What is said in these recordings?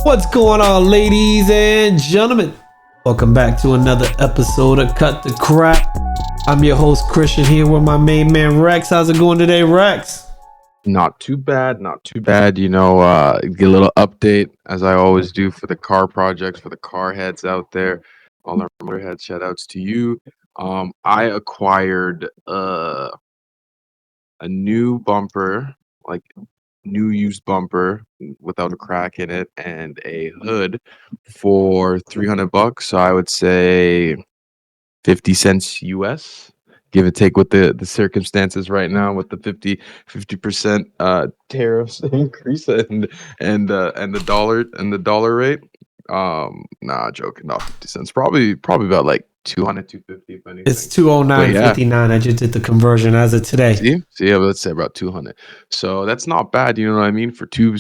What's going on, ladies and gentlemen? Welcome back to another episode of Cut the Crap. I'm your host, Christian, here with my main man, Rex. How's it going today, Rex? Not too bad, not too bad. You know, get a little update, as I always do, for the car projects, for the car heads out there. All our motorhead shout outs to you. I acquired a new bumper, like new used bumper without a crack in it, and a hood for $300. So I would say 50 cents US, give or take with the circumstances right now with the 50% tariffs increase and the dollar rate. Nah, joking, not 50 cents. Probably about like 200, 250 if anything. It's 209.59. I just did the conversion as of today. See, yeah, let's say about 200. So that's not bad, you know what I mean, for two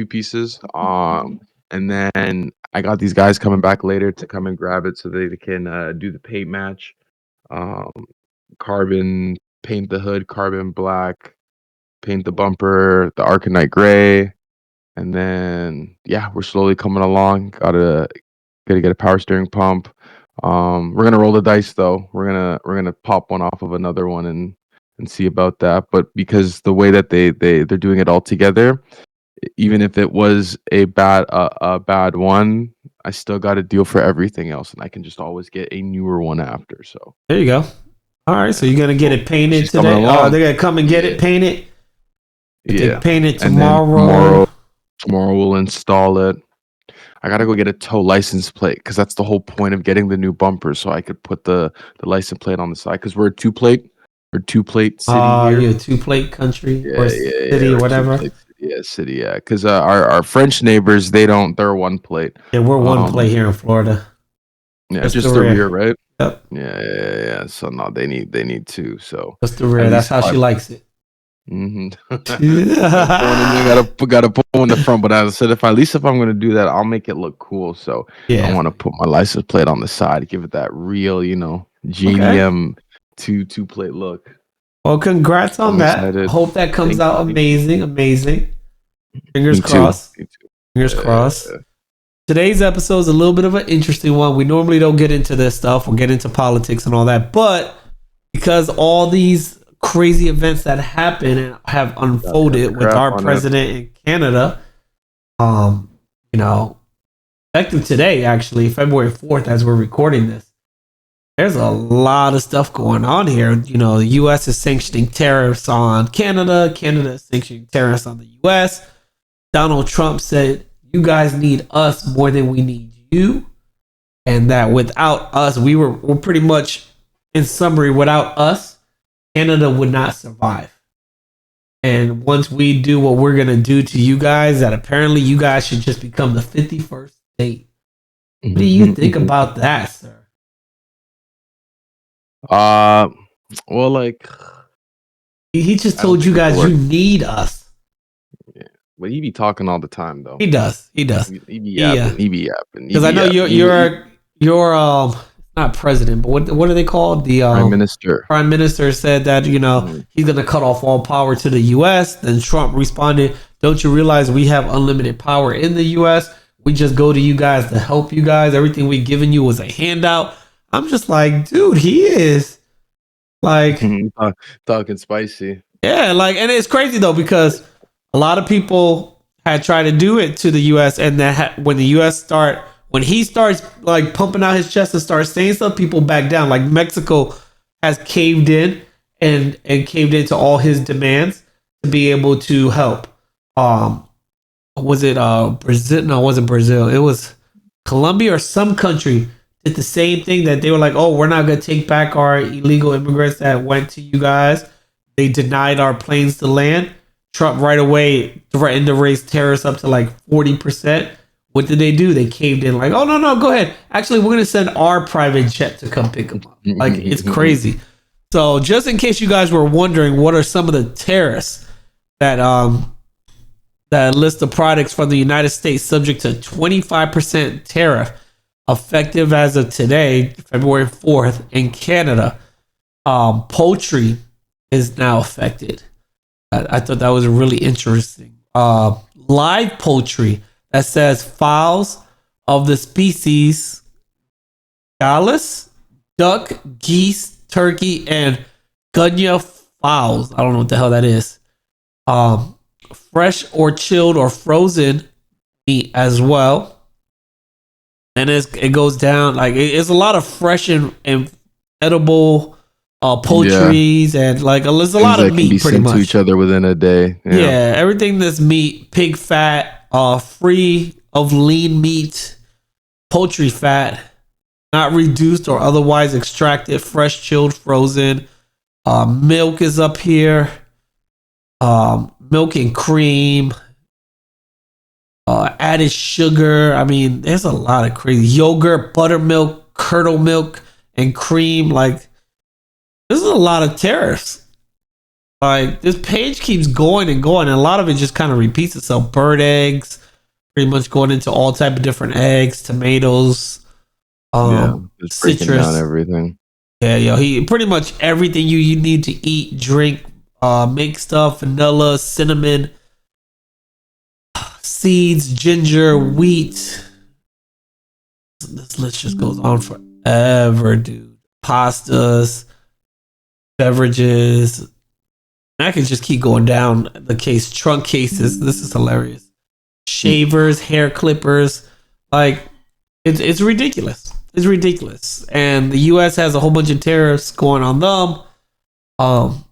pieces. And then I got these guys coming back later to come and grab it so they can do the paint match. Carbon, paint the hood carbon black, paint the bumper the Arcanite gray, and then yeah, we're slowly coming along. Gotta get a power steering pump. We're gonna roll the dice though. We're gonna pop one off of another one and see about that. But because the way that they're doing it all together, even if it was a bad one, I still got a deal for everything else, and I can just always get a newer one after. So there you go. All right, so you're gonna get it painted today. Oh, they're gonna come and get it painted. Yeah, paint it tomorrow. Tomorrow we'll install it. I gotta go get a tow license plate because that's the whole point of getting the new bumper, so I could put the license plate on the side because we're a two plate city here. You're a two-plate country or city or whatever. City, yeah. Because our French neighbors, they're one plate. Yeah, we're one plate here in Florida. Yeah, just the rear, right? Yep. Yeah. So no, they need two. So just the rear. That's how she likes it. Mm-hmm. gotta put one in the front. But as I said, if I'm gonna do that, I'll make it look cool. So yeah, I want to put my license plate on the side, give it that real, GDM two plate look. Well, congrats on that. Excited. Hope that comes out amazing. Fingers crossed. Fingers crossed. Today's episode is a little bit of an interesting one. We normally don't get into this stuff. We'll get into politics and all that. But because all these crazy events that happen and have unfolded with our president in Canada, effective today, actually, February 4th, as we're recording this, there's a lot of stuff going on here. The U.S. is sanctioning tariffs on Canada. Canada is sanctioning tariffs on the U.S. Donald Trump said, you guys need us more than we need you. And that without us, we're pretty much, in summary, without us, Canada would not survive. And once we do what we're going to do to you guys, that apparently you guys should just become the 51st state. What do you think about that, sir? Well, like he just told you guys you need us. Yeah, but he be talking all the time though. He does. He be yapping. Because I know you're not president, but what are they called? The prime minister. Prime minister said that he's gonna cut off all power to the U.S. Then Trump responded, "Don't you realize we have unlimited power in the U.S. We just go to you guys to help you guys. Everything we've given you was a handout." I'm just like, dude, he is like talking spicy. Yeah, and it's crazy though because a lot of people had tried to do it to the U.S. and that when the U.S. when he starts like pumping out his chest and starts saying stuff, people back down. Like Mexico has caved in and caved into all his demands to be able to help. Was it Brazil? No, it wasn't Brazil. It was Colombia or some country. Did the same thing that they were like, oh, we're not going to take back our illegal immigrants that went to you guys. They denied our planes to land. Trump right away threatened to raise tariffs up to like 40%. What did they do? They caved in like, oh, no, go ahead. Actually, we're going to send our private jet to come pick them up. Like, it's crazy. So just in case you guys were wondering, what are some of the tariffs that list of products from the United States subject to 25% tariff effective as of today, February 4th, in Canada. Poultry is now affected. I thought that was really interesting. Live poultry that says fowls of the species Gallus, duck, geese, turkey, and gunya fowls. I don't know what the hell that is. Um, Fresh or chilled or frozen meat as well. And it goes down like it's a lot of fresh and edible Yeah, poultries and like there's a things lot of that can be meat pretty sent to each much. other within a day. Yeah. Yeah, everything that's meat, pig fat, free of lean meat, poultry fat, not reduced or otherwise extracted, fresh, chilled, frozen. Milk is up here. Milk and cream, added sugar. I mean, there's a lot of crazy yogurt, buttermilk, curdle milk, and cream. Like, this is a lot of tariffs. Like, this page keeps going and going, and a lot of it just kind of repeats itself. Bird eggs, pretty much going into all type of different eggs, tomatoes, Yeah, just breaking down citrus. everything. Yeah, yo, he pretty much everything you need to eat, drink, make stuff, vanilla, cinnamon, seeds, ginger, wheat. This list just goes on forever, dude. Pastas, beverages. I can just keep going down the case. Trunk cases. This is hilarious. Shavers, hair clippers. Like, it's ridiculous. It's ridiculous. And the U.S. has a whole bunch of tariffs going on them. Um,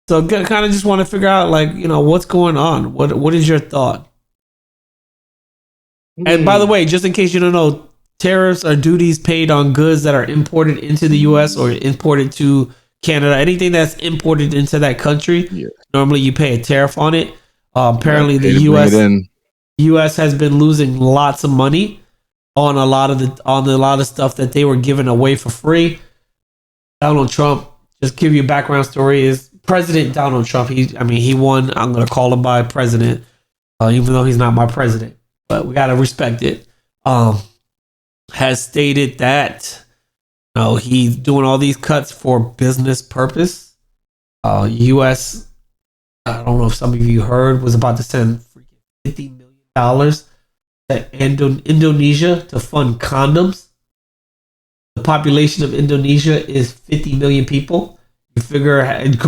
so kind of just want to figure out, like, what's going on. What is your thought? And by the Hmm. way, just in case you don't know, tariffs are duties paid on goods that are imported into the U.S. or imported to Canada. Anything that's imported into that country, Yeah, normally you pay a tariff on it. you gotta Apparently, the pay to bring it U.S. in. U.S. has been losing lots of money on a lot of stuff that they were giving away for free. Donald Trump, just give you a background story, is President Donald Trump. He won. I'm gonna call him by president, even though he's not my president, but we gotta respect it. Um, has stated that he's doing all these cuts for business purpose. U.S. I don't know if some of you heard was about to send freaking $50 million to Indonesia to fund condoms. The population of Indonesia is 50 million people. You figure,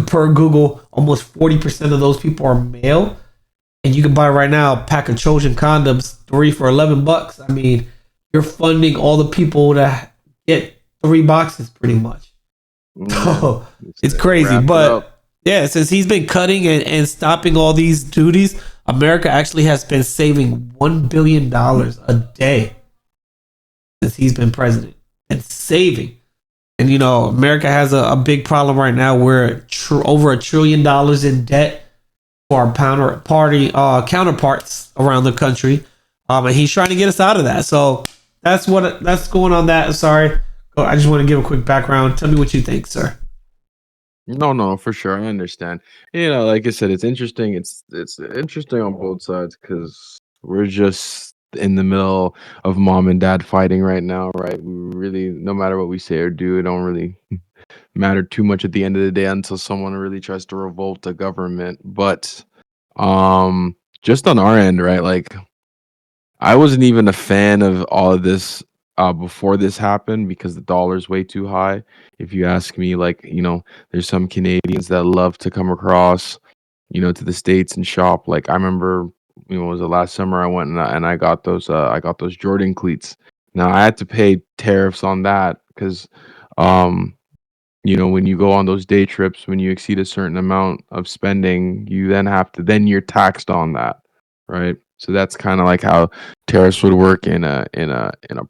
per Google, almost 40% of those people are male. And you can buy right now a pack of Trojan condoms, 3 for $11. I mean, you're funding all the people to get 3 boxes pretty much. Yeah, So just it's to crazy. wrap it up. But yeah, since he's been cutting and stopping all these duties, America actually has been saving $1 billion a day since he's been president and saving. And America has a big problem right now. We're over $1 trillion in debt for our counterparts around the country, and he's trying to get us out of that. So that's going on. That sorry, I just want to give a quick background. Tell me what you think, sir. No, no, for sure. I understand. Like I said, it's interesting. It's interesting on both sides because we're just in the middle of mom and dad fighting right now, right? We really, no matter what we say or do, it don't really matter too much at the end of the day until someone really tries to revolt the government. But just on our end, right? Like I wasn't even a fan of all of this before this happened because the dollar's way too high. If you ask me, like, there's some Canadians that love to come across, to the States and shop. Like I remember, it was the last summer I went and I got those Jordan cleats. Now I had to pay tariffs on that because um when you go on those day trips, when you exceed a certain amount of spending, you then you're taxed on that, right? So that's kind of like how tariffs would work in a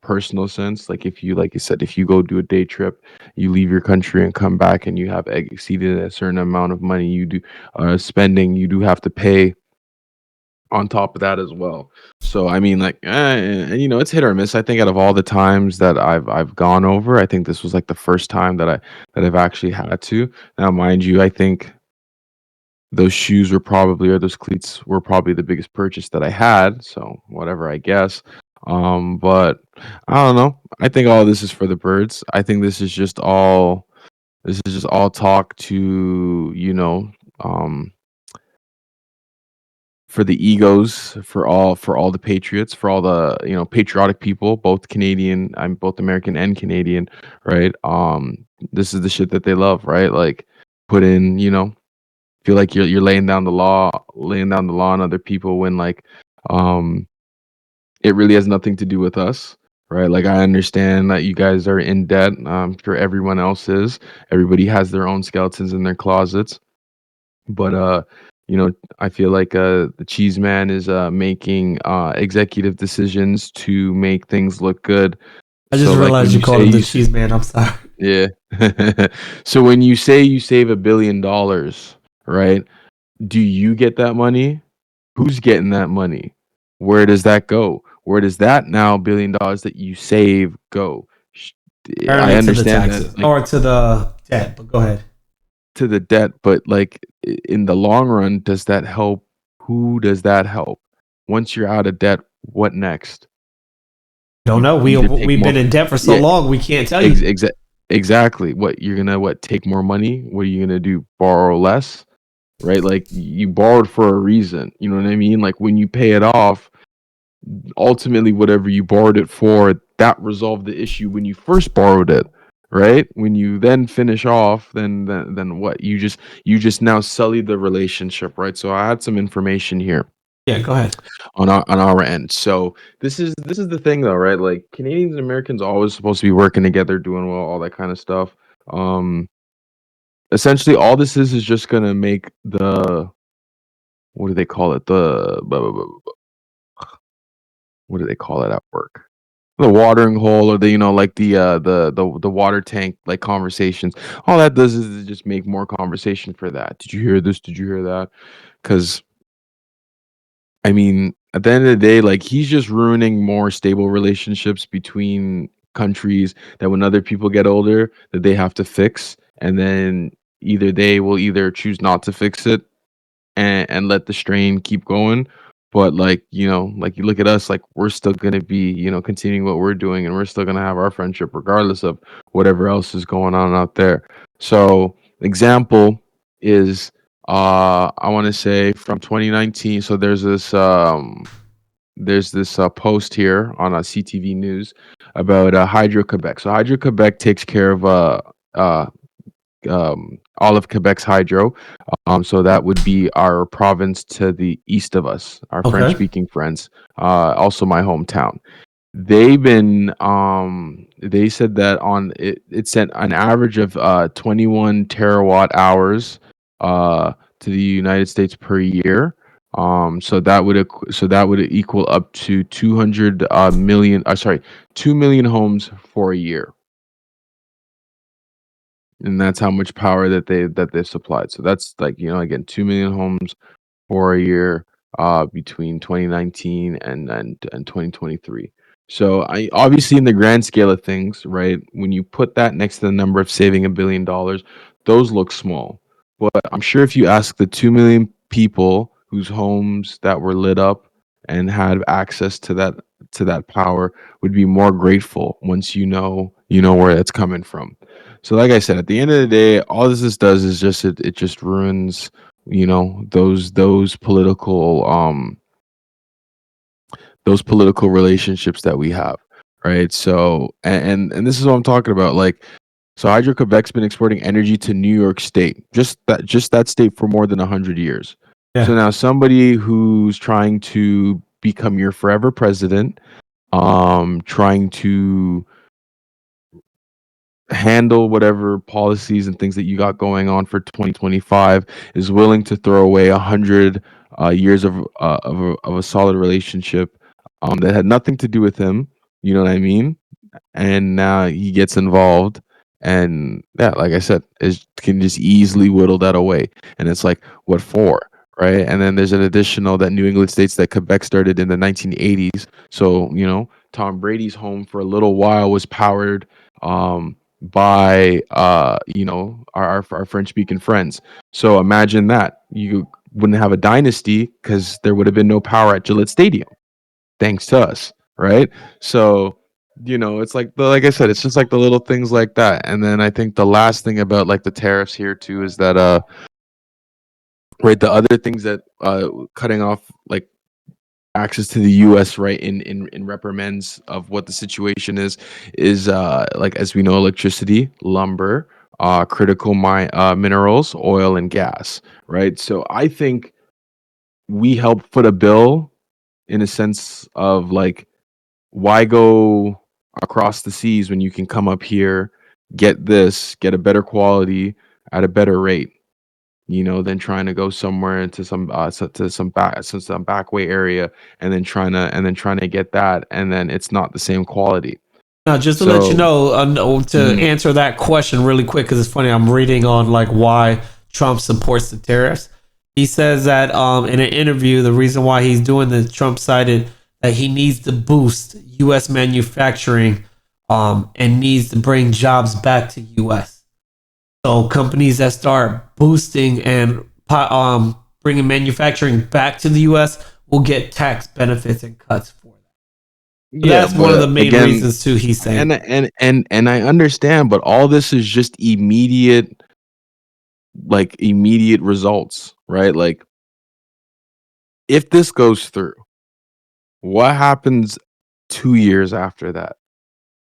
personal sense. Like if you, like you said, if you go do a day trip, you leave your country and come back, and you have exceeded a certain amount of money you do spending, you do have to pay on top of that as well. So I mean, like, and it's hit or miss. I think out of all the times that I've gone over, I think this was like the first time that I've actually had to. Now, mind you, I think those shoes were probably or those cleats were probably the biggest purchase that I had. So whatever, I guess. But I don't know. I think all this is for the birds. I think this is just all talk to um for the egos, for all the patriots, for all the patriotic people, both Canadian, I'm both American and Canadian, right? This is the shit that they love, right? Like put in, feel like you're laying down the law on other people when like um it really has nothing to do with us, right? Like I understand that you guys are in debt. I'm sure everyone else is. Everybody has their own skeletons in their closets, but I feel like the cheese man is making executive decisions to make things look good. I just So like when realized you you called say him the cheese man. I'm sorry. yeah. So when you say you save $1 billion, right? Do you get that money? Who's getting that money? Where does that go? Where does that now $1 billion that you save go? I Apparently to the understand that taxes like or to the debt, but go ahead. to the debt, but like in the long run, does that help? Who does that help? Once you're out of debt, what next? Don't You know. either take We've more, been in debt for so yeah, long. We can't tell ex- you. exa- exactly. What you're gonna take more money? What are you gonna do? Borrow less? Right? Like you borrowed for a reason. You know what I mean? Like when you pay it off, ultimately whatever you borrowed it for, that resolved the issue when you first borrowed it. Right? When you then finish off, then what? You just now sully the relationship, right? So I had some information here Yeah, go ahead. on our end. So this is the thing though, right? Like Canadians and Americans are always supposed to be working together, doing well, all that kind of stuff. Um Essentially all this is just gonna make the what do they call it? The what do they call it at work? The watering hole or the like the water tank like conversations. All that does is just make more conversation for that. Did you hear this? Did you hear that? Because I mean, at the end of the day, like he's just ruining more stable relationships between countries that when other people get older that they have to fix, and then either they will either choose not to fix it and let the strain keep going. But like, like you look at us, like we're still gonna be, continuing what we're doing and we're still gonna have our friendship regardless of whatever else is going on out there. So example is I wanna say from 2019. So there's this post here on CTV News about Hydro Quebec. So Hydro Quebec takes care of uh all of Quebec's hydro. So that would be our province to the east of us, our French Okay. speaking friends, also my hometown. They said that it sent an average of 21 terawatt hours to the United States per year. So that would equal up to 200 million, sorry, 2 million homes for a year, and that's how much power that they've supplied. So that's like, again, 2 million homes for a year between 2019 and 2023. So I obviously in the grand scale of things, right? When you put that next to the number of saving $1 billion, those look small. But I'm sure if you ask the 2 million people whose homes that were lit up and had access to that power would be more grateful once you know where it's coming from. So like I said, at the end of the day, all this does is just it just ruins those political relationships that we have, right? So and this is what I'm talking about. Like, so Hydro Quebec's been exporting energy to New York State, just that state for more than 100 years. So Yeah. now somebody who's trying to become your forever president, trying to handle whatever policies and things that you got going on for 2025 is willing to throw away 100 years of a solid relationship that had nothing to do with him. You know what I mean? And now he gets involved, and yeah, like I said, it can just easily whittle that away. And it's like, what for? Right? And then there's an additional that New England states that Quebec started in the 1980s. So Tom Brady's home for a little while was powered by our French speaking friends. So imagine that you wouldn't have a dynasty because there would have been no power at Gillette Stadium thanks to us, right? So it's like I said, it's just like the little things like that. And then I think the last thing about like the tariffs here too is that right? The other things that cutting off like access to the U.S. right in reprimands of what the situation is like, as we know, electricity, lumber, critical minerals, oil, and gas, right? So I think we help foot a bill in a sense of like, why go across the seas when you can come up here, get a better quality at a better rate, than trying to go somewhere into some back way area, and then trying to get that, and then it's not the same quality. Now, just to let you So, know, to mhm, answer that question really quick, because it's funny, I'm reading on like why Trump supports the tariffs. He says that in an interview, the reason why he's doing this, Trump cited that he needs to boost U.S. manufacturing, and needs to bring jobs back to U.S. So companies that start boosting and bringing manufacturing back to the U.S. will get tax benefits and cuts for that. So yeah, that's one of the but main again, reasons too. He's saying. and I understand, but all this is just immediate results, right? Like, if this goes through, what happens 2 years after that?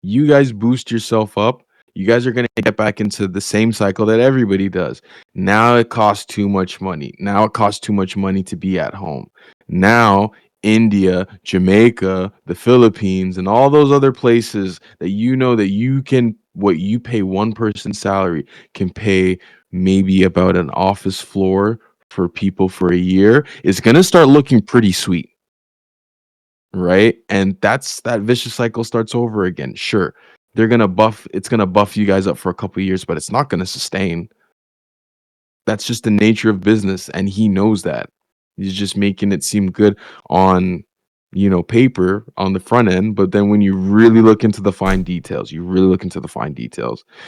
You guys boost yourself up. You guys are going to get back into the same cycle that everybody does. Now it costs too much money. Now it costs too much money to be at home. Now, India, Jamaica, the Philippines, and all those other places that that you can, what you pay one person's salary can pay maybe about an office floor for people for a year, is going to start looking pretty sweet, right? And that vicious cycle starts over again. Sure, it's gonna buff you guys up for a couple of years, but it's not gonna sustain. That's just the nature of business, and he knows that. He's just making it seem good on, paper on the front end, but then when you really look into the fine details,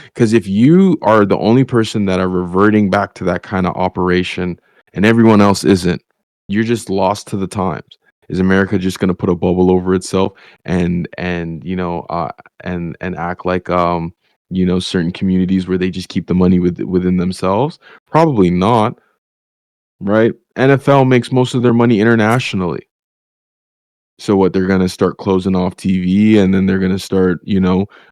because if you are the only person that are reverting back to that kind of operation and everyone else isn't, you're just lost to the times. Is America just going to put a bubble over itself and and act like certain communities where they just keep the money within themselves? Probably not, right? NFL makes most of their money internationally. So what, they're gonna start closing off TV, and then they're gonna start,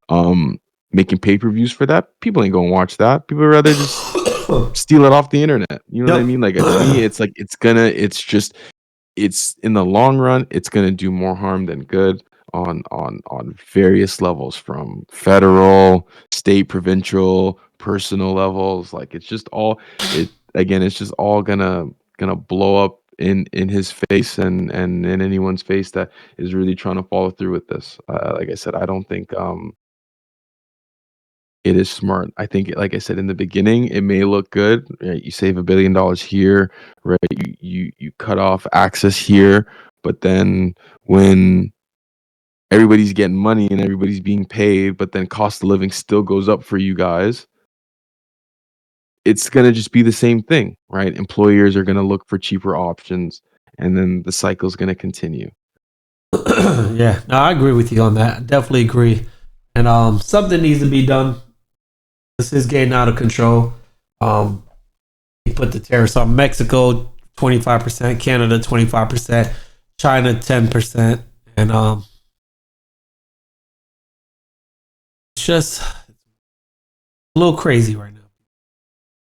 um, making pay-per-views for that? People ain't gonna watch that. People would rather just steal it off the internet. You know what I Yep. mean? Like, to me, it's like it's in the long run, it's gonna do more harm than good on various levels, from federal, state, provincial, personal levels. Like, it's just all gonna blow up in his face, and in anyone's face that is really trying to follow through with this. Like I said, I don't think it is smart. I think, like I said in the beginning, it may look good. Right? You save $1 billion here, right? You cut off access here, but then when everybody's getting money and everybody's being paid, but then cost of living still goes up for you guys, it's gonna just be the same thing, right? Employers are gonna look for cheaper options, and then the cycle's gonna continue. Yeah, no, I agree with you on that. Definitely agree. And something needs to be done. This is getting out of control. Um, he put the tariffs on Mexico 25%, Canada 25%, China 10%, and it's just a little crazy right now. A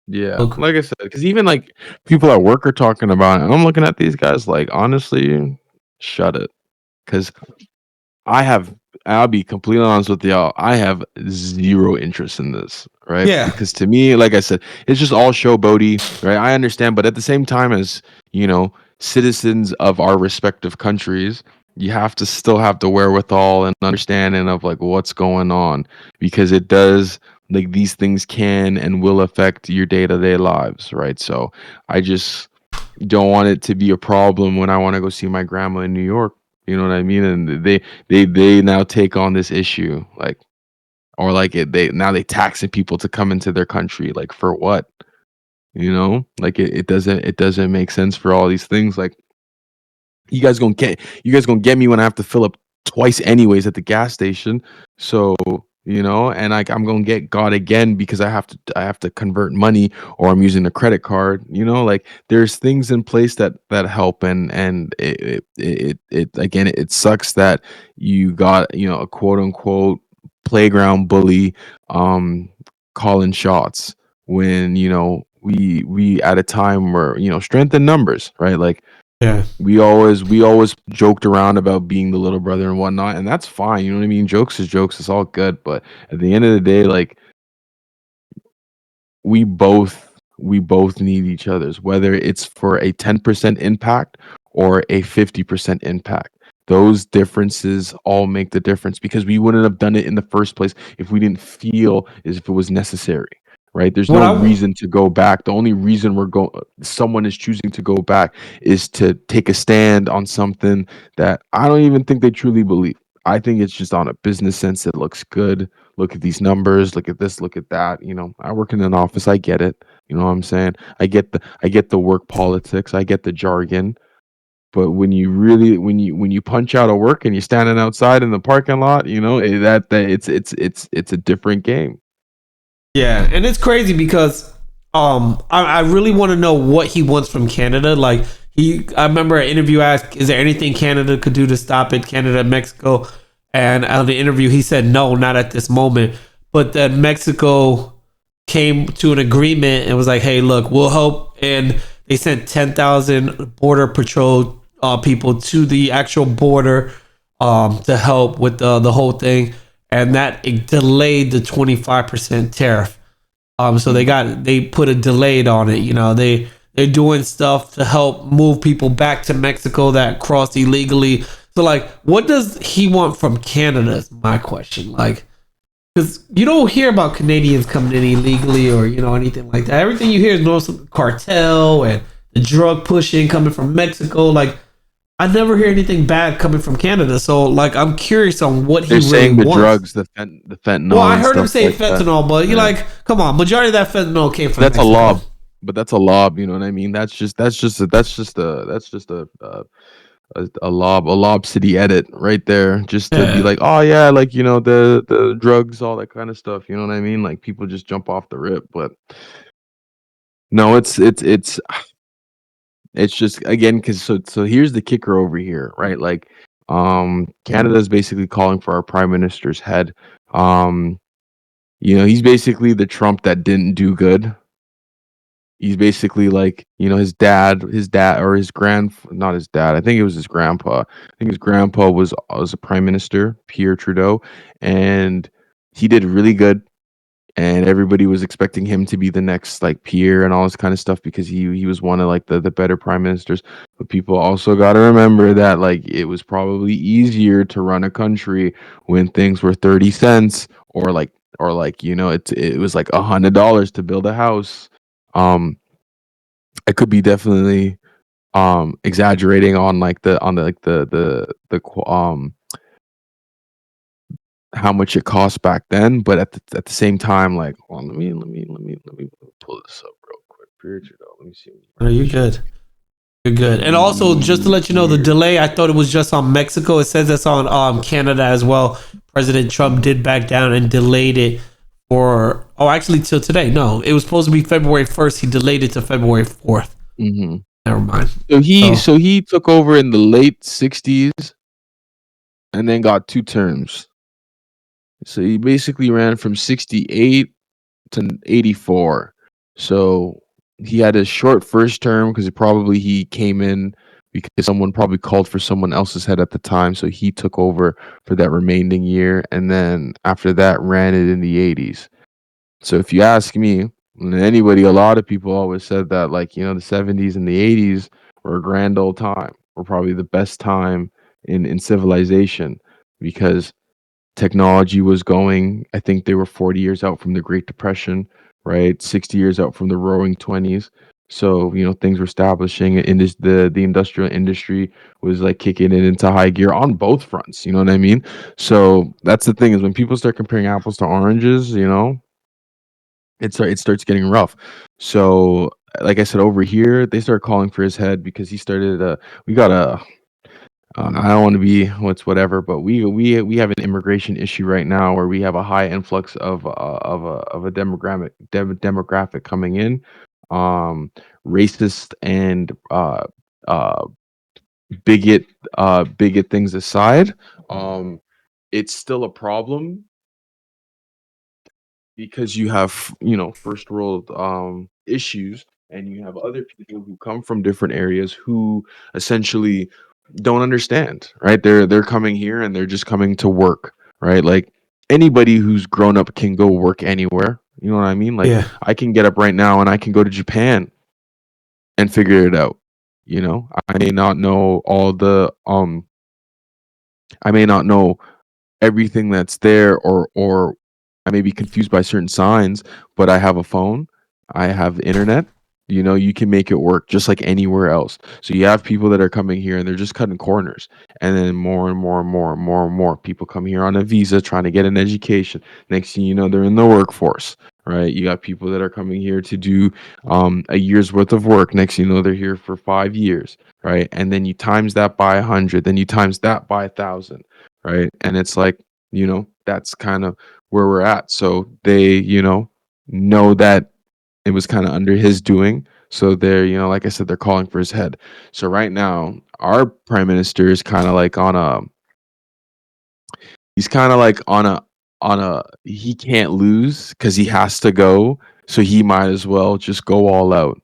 Yeah, little crazy. like I said, because even like people at work are talking about it, and I'm looking at these guys like, honestly, shut it. Because I have, I'll be completely honest with y'all, I have zero interest in this, right? Yeah, Because to me, like I said, it's just all showboaty, right? I understand, but at the same time, as citizens of our respective countries, you have to still have the wherewithal and understanding of like what's going on, because it does, like, these things can and will affect your day-to-day lives, right? So I just don't want it to be a problem when I want to go see my grandma in New York. You know what I mean? And they now take on this issue, like, or like they taxing people to come into their country, like, for what? Like, it doesn't make sense for all these things. Like, you guys gonna get me when I have to fill up twice anyways at the gas station. So and I'm gonna get got again because I have to convert money, or I'm using a credit card. Like there's things in place that help, and it again, it sucks that you got a quote unquote playground bully um calling shots when we at a time where strength in numbers, right? Like Yeah. we always joked around about being the little brother and whatnot, and that's fine. You know what I mean? Jokes is jokes. It's all good. But at the end of the day, like we both need each other's, whether it's for a 10% impact or a 50% impact. Those differences all make the difference, because we wouldn't have done it in the first place if we didn't feel as if it was necessary. Right? There's What no I reason to go back. The only reason someone is choosing to go back is to take a stand on something that I don't even think they truly believe. I think it's just on a business sense. It looks good. Look at these numbers, look at this, look at that. I work in an office, I get it. You know what I'm saying? I get the work politics, I get the jargon. But when you punch out of work and you're standing outside in the parking lot, that it's a different game. Yeah, and it's crazy because I really want to know what he wants from Canada. Like I remember an interview asked, "Is there anything Canada could do to stop it?" Canada, Mexico, and on the interview he said, "No, not at this moment." But then Mexico came to an agreement and was like, "Hey, look, we'll help," and they sent 10,000 border patrol people to the actual border to help with the whole thing, and that it delayed the 25% tariff. So they put a delayed on it. They're doing stuff to help move people back to Mexico that crossed illegally. So like, what does he want from Canada? Is my question. Like, because you don't hear about Canadians coming in illegally or anything like that. Everything you hear is mostly cartel and the drug pushing coming from Mexico. Like, I never hear anything bad coming from Canada. So like, I'm curious on what he They're really saying the wants. drugs, the Well, fentanyl I and heard him stuff say like that. fentanyl, but you Yeah. like, come on, majority of that fentanyl came from That's a Mexico. lob, but that's a lob. You know what I mean? That's just a Lob City edit right there, just to be Yeah, like, oh yeah, like the drugs, all that kind of stuff. You know what I mean? Like people just jump off the rip, but no, it's just, again, because so here's the kicker over here, right? Like, Canada is basically calling for our prime minister's head. Um, he's basically the Trump that didn't do good. He's basically like, his dad or his not his dad. I think it was his grandpa. I think his grandpa was a prime minister, Pierre Trudeau, and he did really good. And everybody was expecting him to be the next like Pierre and all this kind of stuff, because he was one of like the better prime ministers. But people also got to remember that like it was probably easier to run a country when things were 30 cents, or like it was like $100 to build a house. um I could be definitely exaggerating on like how much it cost back then, but at the same time, like, hold on, let me pull this up real quick. Period. Let me see. no, you're good. You're good. And also, just to let you know, the delay, I thought it was just on Mexico. It says that's on Canada as well. President Trump did back down and delayed it for, actually, till today. No, it was supposed to be February 1st. He delayed it to February 4th. Mm-hmm. Never mind. So he So, so he took over in the late '60s and then got 2 terms. So he basically ran from '68 to '84. So he had a short first term because he came in because someone probably called for someone else's head at the time. So he took over for that remaining year, and then after that ran it in the '80s. So if you ask me, and anybody, a lot of people always said that, like, the '70s and the '80s were a grand old time. Were probably the best time in civilization, because technology was going. I think they were 40 years out from the Great Depression, right? 60 years out from the Roaring Twenties. So things were establishing in the industrial industry was like kicking it into high gear on both fronts. You know what I mean? So that's the thing, is when people start comparing apples to oranges, it starts getting rough. So, like I said, over here they start calling for his head because he started. We got I don't want to be whatever, but we have an immigration issue right now where we have a high influx of a demographic coming in, um, racist and uh, bigot bigot things aside. um, it's still a problem because you have, first world issues, and you have other people who come from different areas who essentially don't understand, right? They're coming here and they're just coming to work, right? Like anybody who's grown up can go work anywhere, you know what I mean? Like Yeah. I can get up right now and I can go to Japan and figure it out. I may not know all the I may not know everything that's there, or I may be confused by certain signs, but I have a phone, I have internet. You can make it work just like anywhere else. So you have people that are coming here and they're just cutting corners. And then more and more and more and more and more people come here on a visa trying to get an education. Next thing you know, they're in the workforce, right? You got people that are coming here to do a year's worth of work. Next thing you know, they're here for 5 years, right? And then you times that by 100, then you times that by 1,000, right? And it's like, that's kind of where we're at. So they, know that it was kind of under his doing. So they're, like I said, they're calling for his head. So right now, our prime minister is kind of like he's kind of like he can't lose because he has to go. So he might as well just go all out.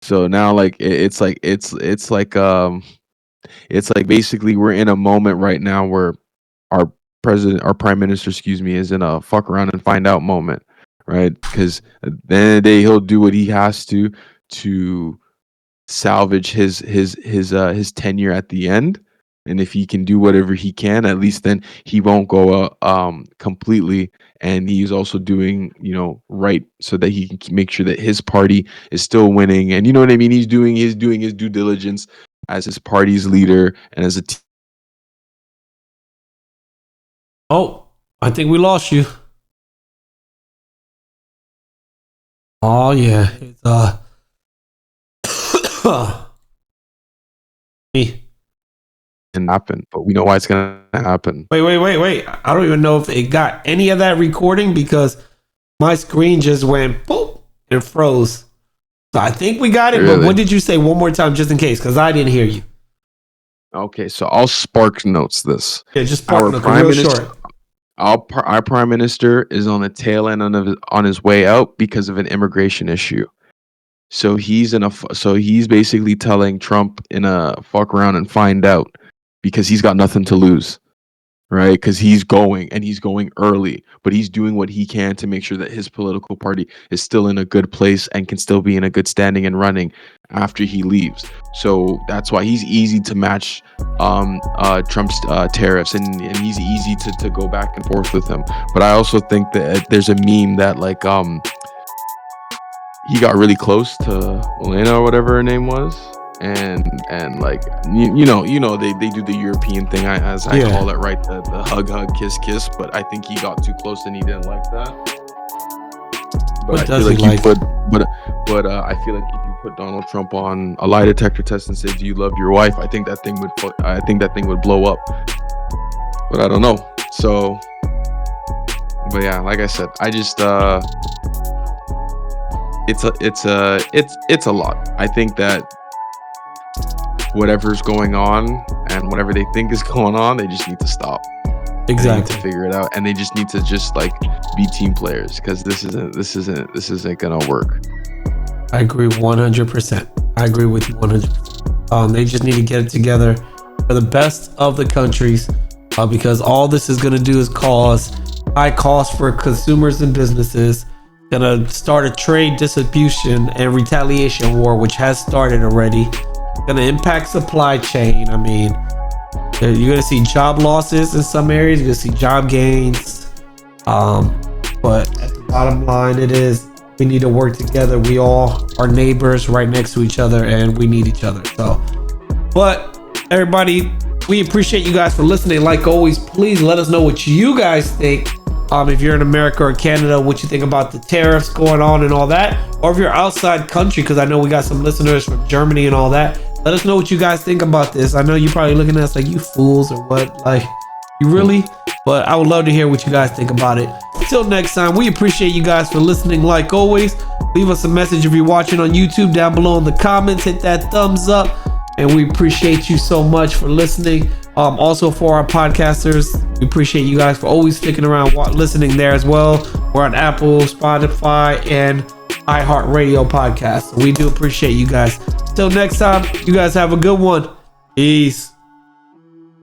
So now, like, it's like basically we're in a moment right now where our our prime minister, excuse me, is in a fuck around and find out moment, right? Because at the end of the day, he'll do what he has to salvage his tenure at the end. And if he can do whatever he can, at least then he won't go completely. And he's also doing, right, so that he can make sure that his party is still winning. And you know what I mean? He's doing his due diligence as his party's leader and as a Oh, I think we lost you. Oh yeah. It's me. and happen, but we know why it's gonna happen. Wait. I don't even know if it got any of that recording because my screen just went boop and it froze. So I think we got it, but Really? what did you say one more time just in case? Because I didn't hear you. Okay, so I'll spark notes this. Yeah, just Our spark prime real minister, short. our prime minister is on the tail end on his way out because of an immigration issue. So he's basically telling Trump in a fuck around and find out because he's got nothing to lose, right? Because he's going early, but he's doing what he can to make sure that his political party is still in a good place and can still be in a good standing and running after he leaves. So that's why he's easy to match Trump's tariffs, and he's easy to go back and forth with him. But I also think that there's a meme that like he got really close to Elena or whatever her name was, and like they do the European thing, I call it, right? The hug kiss, but I think he got too close and he didn't like that. But I feel like I feel like if you put Donald Trump on a lie detector test and said, "Do you love your wife?" I think that thing would blow up. But I don't know. So, but yeah, like I said, I just it's a lot. I think that whatever's going on and whatever they think is going on, they just need to stop. They need to figure it out, and they just need to just like be team players, because this isn't gonna work. I agree 100%. I agree with you 100%. They just need to get it together for the best of the countries, because all this is going to do is cause high costs for consumers and businesses. Going to start a trade distribution and retaliation war, which has started already. Going to impact supply chain. I mean, you're going to see job losses in some areas. You're going to see job gains. But at the bottom line, it is, we need to work together. We all are neighbors right next to each other, and we need each other. So, but everybody, we appreciate you guys for listening. Like always, please let us know what you guys think. If you're in America or Canada, what you think about the tariffs going on and all that, or if you're outside country, because I know we got some listeners from Germany and all that. Let us know what you guys think about this. I know you're probably looking at us like, you fools or what? Like, you really? But I would love to hear what you guys think about it. Until next time, we appreciate you guys for listening. Like always, leave us a message if you're watching on YouTube down below in the comments. Hit that thumbs up. And we appreciate you so much for listening. Also for our podcasters, we appreciate you guys for always sticking around listening there as well. We're on Apple, Spotify, and iHeartRadio podcast. So we do appreciate you guys. Till next time, you guys have a good one. Peace.